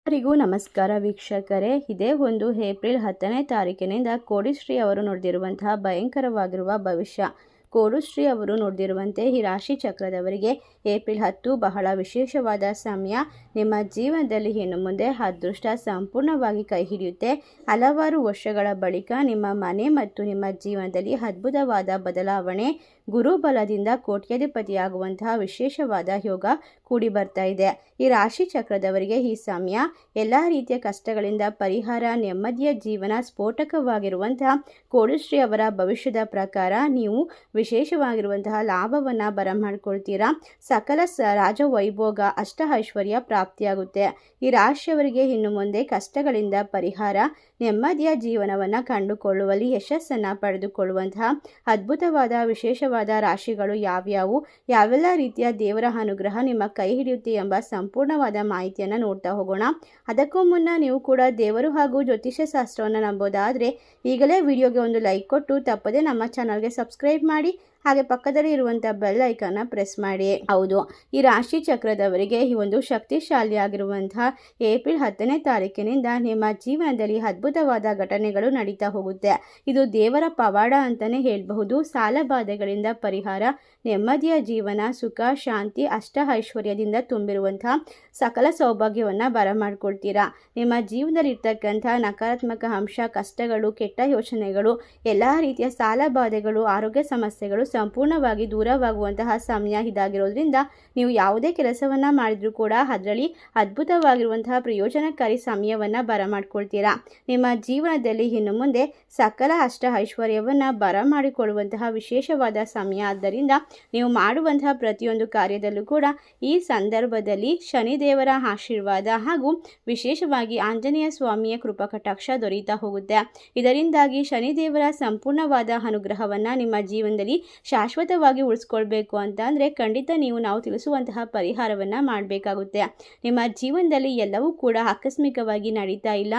ಎಲ್ಲರಿಗೂ ನಮಸ್ಕಾರ ವೀಕ್ಷಕರೇ. ಇದೇ ಒಂದು ಏಪ್ರಿಲ್ 10ನೇ ತಾರೀಕಿನಿಂದ ಕೋಡಿಶ್ರೀ ಅವರು ನುಡಿದಿರುವಂತಹ ಭಯಂಕರವಾಗಿರುವ ಭವಿಷ್ಯ. ಕೋಡುಶ್ರೀ ಅವರು ನುಡಿದಿರುವಂತೆ ಈ ರಾಶಿ ಚಕ್ರದವರಿಗೆ ಏಪ್ರಿಲ್ 10 ಬಹಳ ವಿಶೇಷವಾದ ಸಮಯ. ನಿಮ್ಮ ಜೀವನದಲ್ಲಿ ಇನ್ನು ಮುಂದೆ ಅದೃಷ್ಟ ಸಂಪೂರ್ಣವಾಗಿ ಕೈ ಹಿಡಿಯುತ್ತೆ. ಹಲವಾರು ವರ್ಷಗಳ ಬಳಿಕ ನಿಮ್ಮ ಮನೆ ಮತ್ತು ನಿಮ್ಮ ಜೀವನದಲ್ಲಿ ಅದ್ಭುತವಾದ ಬದಲಾವಣೆ. ಗುರುಬಲದಿಂದ ಕೋಟ್ಯಾಧಿಪತಿಯಾಗುವಂತಹ ವಿಶೇಷವಾದ ಯೋಗ ಕೂಡಿ ಬರ್ತಾ ಇದೆ. ಈ ರಾಶಿ ಚಕ್ರದವರಿಗೆ ಈ ಸಮಯ ಎಲ್ಲ ರೀತಿಯ ಕಷ್ಟಗಳಿಂದ ಪರಿಹಾರ, ನೆಮ್ಮದಿಯ ಜೀವನ. ಸ್ಫೋಟಕವಾಗಿರುವಂತಹ ಕೋಡುಶ್ರೀ ಅವರ ಭವಿಷ್ಯದ ಪ್ರಕಾರ ನೀವು ವಿಶೇಷವಾಗಿರುವಂತಹ ಲಾಭವನ್ನು ಬರಮಾಡ್ಕೊಳ್ತೀರಾ. ಸಕಲ ರಾಜವೈಭೋಗ, ಅಷ್ಟ ಐಶ್ವರ್ಯ ಪ್ರಾಪ್ತಿಯಾಗುತ್ತೆ. ಈ ರಾಶಿಯವರಿಗೆ ಇನ್ನು ಮುಂದೆ ಕಷ್ಟಗಳಿಂದ ಪರಿಹಾರ, ನೆಮ್ಮದಿಯ ಜೀವನವನ್ನು ಕಂಡುಕೊಳ್ಳುವಲ್ಲಿ ಯಶಸ್ಸನ್ನು ಪಡೆದುಕೊಳ್ಳುವಂತಹ ಅದ್ಭುತವಾದ ವಿಶೇಷವಾದ ರಾಶಿಗಳು ಯಾವ್ಯಾವು, ಯಾವೆಲ್ಲ ರೀತಿಯ ದೇವರ ಅನುಗ್ರಹ ನಿಮ್ಮ ಕೈ ಹಿಡಿಯುತ್ತೆ ಎಂಬ ಸಂಪೂರ್ಣವಾದ ಮಾಹಿತಿಯನ್ನು ನೋಡ್ತಾ ಹೋಗೋಣ. ಅದಕ್ಕೂ ಮುನ್ನ ನೀವು ಕೂಡ ದೇವರು ಹಾಗೂ ಜ್ಯೋತಿಷ್ಯ ಶಾಸ್ತ್ರವನ್ನು ನಂಬೋದಾದರೆ ಈಗಲೇ ವಿಡಿಯೋಗೆ ಒಂದು ಲೈಕ್ ಕೊಟ್ಟು ತಪ್ಪದೆ ನಮ್ಮ ಚಾನಲ್ಗೆ ಸಬ್ಸ್ಕ್ರೈಬ್ ಮಾಡಿ, ಹಾಗೆ ಪಕ್ಕದಲ್ಲಿ ಇರುವಂಥ ಬೆಲ್ ಐಕನ್ನ ಪ್ರೆಸ್ ಮಾಡಿ. ಹೌದು, ಈ ರಾಶಿ ಚಕ್ರದವರಿಗೆ ಈ ಒಂದು ಶಕ್ತಿಶಾಲಿಯಾಗಿರುವಂತಹ ಏಪ್ರಿಲ್ 10ನೇ ತಾರೀಕಿನಿಂದ ನಿಮ್ಮ ಜೀವನದಲ್ಲಿ ಅದ್ಭುತವಾದ ಘಟನೆಗಳು ನಡೀತಾ ಹೋಗುತ್ತೆ. ಇದು ದೇವರ ಪವಾಡ ಅಂತಲೇ ಹೇಳಬಹುದು. ಸಾಲ ಬಾಧೆಗಳಿಂದ ಪರಿಹಾರ, ನೆಮ್ಮದಿಯ ಜೀವನ, ಸುಖ ಶಾಂತಿ, ಅಷ್ಟ ಐಶ್ವರ್ಯದಿಂದ ತುಂಬಿರುವಂತಹ ಸಕಲ ಸೌಭಾಗ್ಯವನ್ನು ಬರಮಾಡ್ಕೊಳ್ತೀರಾ. ನಿಮ್ಮ ಜೀವನದಲ್ಲಿ ಇರ್ತಕ್ಕಂಥ ನಕಾರಾತ್ಮಕ ಅಂಶ, ಕಷ್ಟಗಳು, ಕೆಟ್ಟ ಯೋಚನೆಗಳು, ಎಲ್ಲ ರೀತಿಯ ಸಾಲ ಬಾಧೆಗಳು, ಆರೋಗ್ಯ ಸಮಸ್ಯೆಗಳು ಸಂಪೂರ್ಣವಾಗಿ ದೂರವಾಗುವಂತಹ ಸಮಯ ಇದಾಗಿರೋದ್ರಿಂದ ನೀವು ಯಾವುದೇ ಕೆಲಸವನ್ನು ಮಾಡಿದರೂ ಕೂಡ ಅದರಲ್ಲಿ ಅದ್ಭುತವಾಗಿರುವಂತಹ ಪ್ರಯೋಜನಕಾರಿ ಸಮಯವನ್ನು ಬರಮಾಡ್ಕೊಳ್ತೀರಾ. ನಿಮ್ಮ ಜೀವನದಲ್ಲಿ ಇನ್ನು ಮುಂದೆ ಸಕಲ ಅಷ್ಟ ಐಶ್ವರ್ಯವನ್ನು ಬರಮಾಡಿಕೊಳ್ಳುವಂತಹ ವಿಶೇಷವಾದ ಸಮಯ. ಆದ್ದರಿಂದ ನೀವು ಮಾಡುವಂತಹ ಪ್ರತಿಯೊಂದು ಕಾರ್ಯದಲ್ಲೂ ಕೂಡ ಈ ಸಂದರ್ಭದಲ್ಲಿ ಶನಿದೇವರ ಆಶೀರ್ವಾದ ಹಾಗೂ ವಿಶೇಷವಾಗಿ ಆಂಜನೇಯ ಸ್ವಾಮಿಯ ಕೃಪಾ ಕಟಾಕ್ಷ ದೊರೆಯುತ್ತಾ ಹೋಗುತ್ತೆ. ಇದರಿಂದಾಗಿ ಶನಿದೇವರ ಸಂಪೂರ್ಣವಾದ ಅನುಗ್ರಹವನ್ನು ನಿಮ್ಮ ಜೀವನದಲ್ಲಿ ಶಾಶ್ವತವಾಗಿ ಉಳಿಸ್ಕೊಳ್ಬೇಕು ಅಂತ ಅಂದರೆ ಖಂಡಿತ ನಾವು ತಿಳಿಸುವಂತಹ ಪರಿಹಾರವನ್ನು ಮಾಡಬೇಕಾಗುತ್ತೆ. ನಿಮ್ಮ ಜೀವನದಲ್ಲಿ ಎಲ್ಲವೂ ಕೂಡ ಆಕಸ್ಮಿಕವಾಗಿ ನಡೀತಾ ಇಲ್ಲ.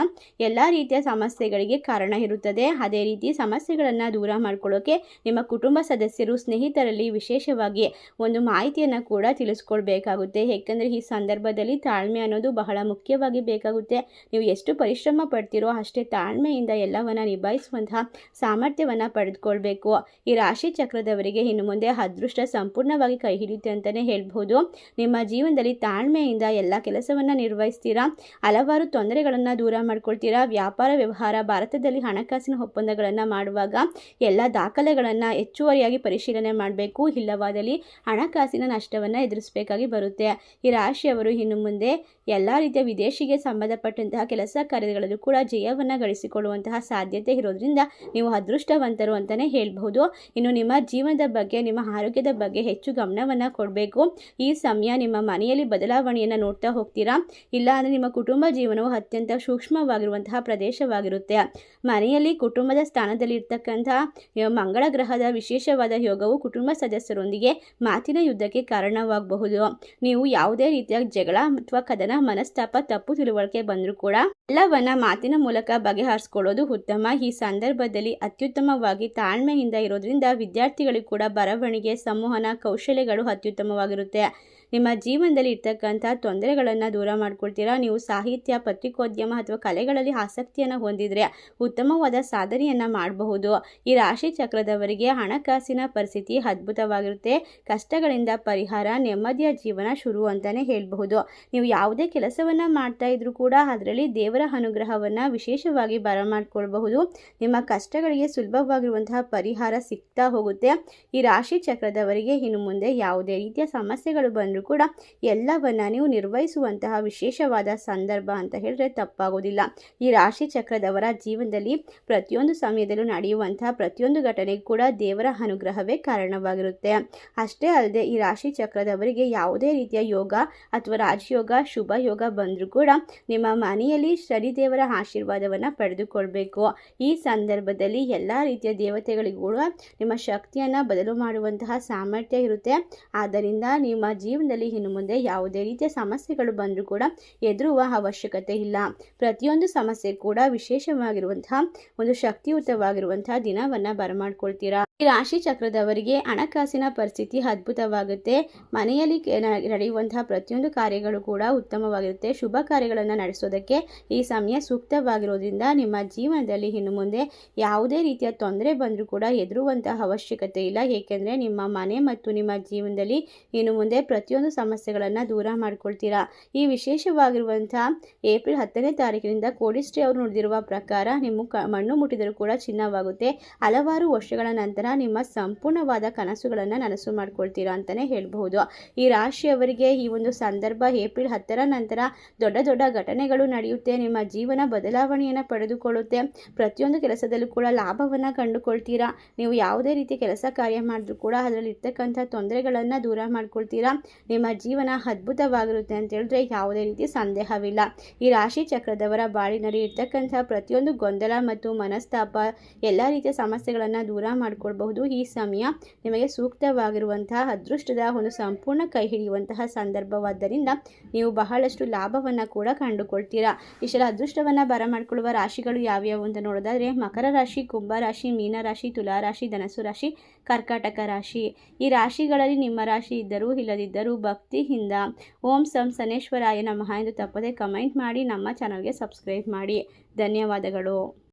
ಎಲ್ಲ ರೀತಿಯ ಸಮಸ್ಯೆಗಳಿಗೆ ಕಾರಣ ಇರುತ್ತದೆ. ಅದೇ ರೀತಿ ಸಮಸ್ಯೆಗಳನ್ನು ದೂರ ಮಾಡ್ಕೊಳ್ಳೋಕೆ ನಿಮ್ಮ ಕುಟುಂಬ ಸದಸ್ಯರು, ಸ್ನೇಹಿತರಲ್ಲಿ ವಿಶೇಷವಾಗಿ ಒಂದು ಮಾಹಿತಿಯನ್ನು ಕೂಡ ತಿಳಿಸ್ಕೊಳ್ಬೇಕಾಗುತ್ತೆ. ಏಕೆಂದರೆ ಈ ಸಂದರ್ಭದಲ್ಲಿ ತಾಳ್ಮೆ ಅನ್ನೋದು ಬಹಳ ಮುಖ್ಯವಾಗಿ ಬೇಕಾಗುತ್ತೆ. ನೀವು ಎಷ್ಟು ಪರಿಶ್ರಮ ಪಡ್ತೀರೋ ಅಷ್ಟೇ ತಾಳ್ಮೆಯಿಂದ ಎಲ್ಲವನ್ನು ನಿಭಾಯಿಸುವಂತಹ ಸಾಮರ್ಥ್ಯವನ್ನು ಪಡೆದುಕೊಳ್ಬೇಕು. ಈ ರಾಶಿ ಚಕ್ರದವರಿಗೆ ಇನ್ನು ಮುಂದೆ ಅದೃಷ್ಟ ಸಂಪೂರ್ಣವಾಗಿ ಕೈ ಹಿಡಿಯುತ್ತೆ ಅಂತಲೇ ಹೇಳ್ಬೋದು. ನಿಮ್ಮ ಜೀವನದಲ್ಲಿ ತಾಳ್ಮೆಯಿಂದ ಎಲ್ಲ ಕೆಲಸವನ್ನು ನಿರ್ವಹಿಸ್ತೀರಾ. ಹಲವಾರು ತೊಂದರೆಗಳನ್ನು ದೂರ ಮಾಡ್ಕೊಳ್ತೀರಾ. ವ್ಯಾಪಾರ ವ್ಯವಹಾರ, ಭಾರತದಲ್ಲಿ ಹಣಕಾಸಿನ ಒಪ್ಪಂದಗಳನ್ನು ಮಾಡುವಾಗ ಎಲ್ಲ ದಾಖಲೆಗಳನ್ನು ಹೆಚ್ಚುವರಿಯಾಗಿ ಪರಿಶೀಲನೆ ಮಾಡಬೇಕು. ಇಲ್ಲವಾದಲ್ಲಿ ಹಣಕಾಸಿನ ನಷ್ಟವನ್ನು ಎದುರಿಸಬೇಕಾಗಿ ಬರುತ್ತೆ. ಈ ರಾಶಿಯವರು ಇನ್ನು ಮುಂದೆ ಎಲ್ಲ ರೀತಿಯ ವಿದೇಶಿಗೆ ಸಂಬಂಧಪಟ್ಟಂತಹ ಕೆಲಸ ಕಾರ್ಯಗಳಲ್ಲೂ ಕೂಡ ಜಯವನ್ನು ಗಳಿಸಿಕೊಳ್ಳುವಂತಹ ಸಾಧ್ಯತೆ ಇರೋದ್ರಿಂದ ನೀವು ಅದೃಷ್ಟವಂತರು ಅಂತಲೇ ಹೇಳ್ಬಹುದು. ಇನ್ನು ನಿಮ್ಮ ಜೀವನದ ಬಗ್ಗೆ, ನಿಮ್ಮ ಆರೋಗ್ಯದ ಬಗ್ಗೆ ಹೆಚ್ಚು ಗಮನವನ್ನು ಕೊಡಬೇಕು. ಈ ಸಮಯ ನಿಮ್ಮ ಮನೆಯಲ್ಲಿ ಬದಲಾವಣೆಯನ್ನು ನೋಡ್ತಾ ಹೋಗ್ತೀರಾ. ಇಲ್ಲ ಅಂದರೆ ನಿಮ್ಮ ಕುಟುಂಬ ಜೀವನವು ಅತ್ಯಂತ ಸೂಕ್ಷ್ಮವಾಗಿರುವಂತಹ ಪ್ರದೇಶವಾಗಿರುತ್ತೆ. ಮನೆಯಲ್ಲಿ ಕುಟುಂಬದ ಸ್ಥಾನದಲ್ಲಿ ಇರ್ತಕ್ಕಂತಹ ಮಂಗಳ ಗ್ರಹದ ವಿಶೇಷವಾದ ಯೋಗವು ಕುಟುಂಬ ಸದಸ್ಯರೊಂದಿಗೆ ಮಾತಿನ ಯುದ್ಧಕ್ಕೆ ಕಾರಣವಾಗಬಹುದು. ನೀವು ಯಾವುದೇ ರೀತಿಯ ಜಗಳ ಅಥವಾ ಕದನ, ಮನಸ್ತಾಪ, ತಪ್ಪು ತಿಳುವಳಿಕೆ ಬಂದರೂ ಕೂಡ ಎಲ್ಲವನ್ನ ಮಾತಿನ ಮೂಲಕ ಬಗೆಹರಿಸಿಕೊಳ್ಳೋದು ಉತ್ತಮ. ಈ ಸಂದರ್ಭದಲ್ಲಿ ಅತ್ಯುತ್ತಮವಾಗಿ ತಾಳ್ಮೆಯಿಂದ ಇರೋದ್ರಿಂದ ವಿದ್ಯಾರ್ಥಿಗಳಿಗೂ ಕೂಡ ಬರವಣಿಗೆ, ಸಂವಹನ ಕೌಶಲ್ಯಗಳು ಅತ್ಯುತ್ತಮವಾಗಿರುತ್ತೆ. ನಿಮ್ಮ ಜೀವನದಲ್ಲಿ ಇರ್ತಕ್ಕಂಥ ತೊಂದರೆಗಳನ್ನು ದೂರ ಮಾಡ್ಕೊಳ್ತೀರಾ. ನೀವು ಸಾಹಿತ್ಯ, ಪತ್ರಿಕೋದ್ಯಮ ಅಥವಾ ಕಲೆಗಳಲ್ಲಿ ಆಸಕ್ತಿಯನ್ನು ಹೊಂದಿದರೆ ಉತ್ತಮವಾದ ಸಾಧನೆಯನ್ನು ಮಾಡಬಹುದು. ಈ ರಾಶಿ ಚಕ್ರದವರಿಗೆ ಹಣಕಾಸಿನ ಪರಿಸ್ಥಿತಿ ಅದ್ಭುತವಾಗಿರುತ್ತೆ. ಕಷ್ಟಗಳಿಂದ ಪರಿಹಾರ, ನೆಮ್ಮದಿಯ ಜೀವನ ಶುರು ಅಂತಲೇ ಹೇಳಬಹುದು. ನೀವು ಯಾವುದೇ ಕೆಲಸವನ್ನು ಮಾಡ್ತಾ ಇದ್ರೂ ಕೂಡ ಅದರಲ್ಲಿ ದೇವರ ಅನುಗ್ರಹವನ್ನು ವಿಶೇಷವಾಗಿ ಬರಮಾಡ್ಕೊಳ್ಬಹುದು. ನಿಮ್ಮ ಕಷ್ಟಗಳಿಗೆ ಸುಲಭವಾಗಿರುವಂತಹ ಪರಿಹಾರ ಸಿಗ್ತಾ ಹೋಗುತ್ತೆ. ಈ ರಾಶಿ ಚಕ್ರದವರಿಗೆ ಇನ್ನು ಮುಂದೆ ಯಾವುದೇ ರೀತಿಯ ಸಮಸ್ಯೆಗಳು ಬಂದರೂ ಕೂಡ ಎಲ್ಲವನ್ನ ನೀವು ನಿರ್ವಹಿಸುವಂತಹ ವಿಶೇಷವಾದ ಸಂದರ್ಭ ಅಂತ ಹೇಳಿದ್ರೆ ತಪ್ಪಾಗೋದಿಲ್ಲ. ಈ ರಾಶಿ ಚಕ್ರದವರ ಜೀವನದಲ್ಲಿ ಪ್ರತಿಯೊಂದು ಸಮಯದಲ್ಲೂ ನಡೆಯುವಂತಹ ಪ್ರತಿಯೊಂದು ಘಟನೆಗೂ ಕೂಡ ದೇವರ ಅನುಗ್ರಹವೇ ಕಾರಣವಾಗಿರುತ್ತೆ. ಅಷ್ಟೇ ಅಲ್ಲದೆ ಈ ರಾಶಿ ಚಕ್ರದವರಿಗೆ ಯಾವುದೇ ರೀತಿಯ ಯೋಗ ಅಥವಾ ರಾಜಯೋಗ, ಶುಭ ಯೋಗ ಬಂದರೂ ಕೂಡ ನಿಮ್ಮ ಮನೆಯಲ್ಲಿ ಶನಿದೇವರ ಆಶೀರ್ವಾದವನ್ನು ಪಡೆದುಕೊಳ್ಬೇಕು. ಈ ಸಂದರ್ಭದಲ್ಲಿ ಎಲ್ಲ ರೀತಿಯ ದೇವತೆಗಳಿಗೂ ಕೂಡ ನಿಮ್ಮ ಶಕ್ತಿಯನ್ನು ಬದಲು ಮಾಡುವಂತಹ ಸಾಮರ್ಥ್ಯ ಇರುತ್ತೆ. ಆದ್ದರಿಂದ ನಿಮ್ಮ ಜೀವನದಲ್ಲಿ ಇನ್ನು ಮುಂದೆ ಯಾವುದೇ ರೀತಿಯ ಸಮಸ್ಯೆಗಳು ಬಂದರೂ ಕೂಡ ಎದುರುವ ಅವಶ್ಯಕತೆ ಇಲ್ಲ. ಪ್ರತಿಯೊಂದು ಸಮಸ್ಯೆ ಕೂಡ ವಿಶೇಷವಾಗಿರುವಂತಹ ಒಂದು ಶಕ್ತಿಯುತವಾಗಿರುವಂತಹ ದಿನವನ್ನು ಬರಮಾಡ್ಕೊಳ್ತೀರಾ. ಈ ರಾಶಿ ಚಕ್ರದವರಿಗೆ ಹಣಕಾಸಿನ ಪರಿಸ್ಥಿತಿ ಅದ್ಭುತವಾಗುತ್ತೆ. ಮನೆಯಲ್ಲಿ ನಡೆಯುವಂತಹ ಪ್ರತಿಯೊಂದು ಕಾರ್ಯಗಳು ಕೂಡ ಉತ್ತಮವಾಗಿರುತ್ತೆ. ಶುಭ ಕಾರ್ಯಗಳನ್ನು ನಡೆಸೋದಕ್ಕೆ ಈ ಸಮಯ ಸೂಕ್ತವಾಗಿರೋದ್ರಿಂದ ನಿಮ್ಮ ಜೀವನದಲ್ಲಿ ಇನ್ನು ಮುಂದೆ ಯಾವುದೇ ರೀತಿಯ ತೊಂದರೆ ಬಂದರೂ ಕೂಡ ಹೆದರುವಂತಹ ಅವಶ್ಯಕತೆ ಇಲ್ಲ. ಏಕೆಂದರೆ ನಿಮ್ಮ ಮನೆ ಮತ್ತು ನಿಮ್ಮ ಜೀವನದಲ್ಲಿ ಇನ್ನು ಮುಂದೆ ಪ್ರತಿಯೊಂದು ಸಮಸ್ಯೆಗಳನ್ನು ದೂರ ಮಾಡ್ಕೊಳ್ತೀರಾ. ಈ ವಿಶೇಷವಾಗಿರುವಂಥ ಏಪ್ರಿಲ್ 10ನೇ ತಾರೀಕಿನಿಂದ ಕೋಡಿಶ್ರೀ ಅವರು ನುಡಿದಿರುವ ಪ್ರಕಾರ ನಿಮ್ಮ ಮಣ್ಣು ಮುಟ್ಟಿದರೂ ಕೂಡ ಚಿನ್ನವಾಗುತ್ತೆ. ಹಲವಾರು ವರ್ಷಗಳ ನಂತರ ನಿಮ್ಮ ಸಂಪೂರ್ಣವಾದ ಕನಸುಗಳನ್ನು ನನಸು ಮಾಡ್ಕೊಳ್ತೀರಾ ಅಂತಲೇ ಹೇಳ್ಬಹುದು. ಈ ರಾಶಿಯವರಿಗೆ ಈ ಒಂದು ಸಂದರ್ಭ ಏಪ್ರಿಲ್ 10ರ ನಂತರ ದೊಡ್ಡ ದೊಡ್ಡ ಘಟನೆಗಳು ನಡೆಯುತ್ತೆ. ನಿಮ್ಮ ಜೀವನ ಬದಲಾವಣೆಯನ್ನು ಪಡೆದುಕೊಳ್ಳುತ್ತೆ. ಪ್ರತಿಯೊಂದು ಕೆಲಸದಲ್ಲೂ ಕೂಡ ಲಾಭವನ್ನು ಕಂಡುಕೊಳ್ತೀರಾ. ನೀವು ಯಾವುದೇ ರೀತಿ ಕೆಲಸ ಕಾರ್ಯ ಮಾಡಿದ್ರೂ ಕೂಡ ಅದರಲ್ಲಿ ಇರ್ತಕ್ಕಂಥ ತೊಂದರೆಗಳನ್ನು ದೂರ ಮಾಡ್ಕೊಳ್ತೀರಾ. ನಿಮ್ಮ ಜೀವನ ಅದ್ಭುತವಾಗಿರುತ್ತೆ ಅಂತ ಹೇಳಿದ್ರೆ ಯಾವುದೇ ರೀತಿ ಸಂದೇಹವಿಲ್ಲ. ಈ ರಾಶಿ ಚಕ್ರದವರ ಬಾಳಿನಲ್ಲಿ ಇರ್ತಕ್ಕಂಥ ಪ್ರತಿಯೊಂದು ಗೊಂದಲ ಮತ್ತು ಮನಸ್ತಾಪ ಎಲ್ಲ ರೀತಿಯ ಸಮಸ್ಯೆಗಳನ್ನು ದೂರ ಮಾಡ್ಕೊಳ್ಬಹುದು. ಈ ಸಮಯ ನಿಮಗೆ ಸೂಕ್ತವಾಗಿರುವಂತಹ ಅದೃಷ್ಟದ ಒಂದು ಸಂಪೂರ್ಣ ಕೈ ಹಿಡಿಯುವಂತಹ ಸಂದರ್ಭವಾದ್ದರಿಂದ ನೀವು ಬಹಳಷ್ಟು ಲಾಭವನ್ನು ಕೂಡ ಕಂಡುಕೊಳ್ತೀರಾ. ಇಷ್ಟೆಲ್ಲ ಅದೃಷ್ಟವನ್ನು ಬರಮಾಡಿಕೊಳ್ಳುವ ರಾಶಿಗಳು ಯಾವ್ಯಾವು ಅಂತ ನೋಡೋದಾದರೆ ಮಕರ ರಾಶಿ, ಕುಂಭ ರಾಶಿ, ಮೀನ ರಾಶಿ, ತುಲಾ ರಾಶಿ, ಧನಸ್ಸು ರಾಶಿ, ಕರ್ಕಾಟಕ ರಾಶಿ. ಈ ರಾಶಿಗಳಲ್ಲಿ ನಿಮ್ಮ ರಾಶಿ ಇದ್ದರೂ ಇಲ್ಲದಿದ್ದರೂ ಭಕ್ತಿಯಿಂದ ಓಂ ಸಂ ಶನೇಶ್ವರಾಯ ನಮಃ ಎಂದು ತಪ್ಪದೆ ಕಮೆಂಟ್ ಮಾಡಿ ನಮ್ಮ ಚಾನಲ್ಗೆ ಸಬ್ಸ್ಕ್ರೈಬ್ ಮಾಡಿ. ಧನ್ಯವಾದಗಳು.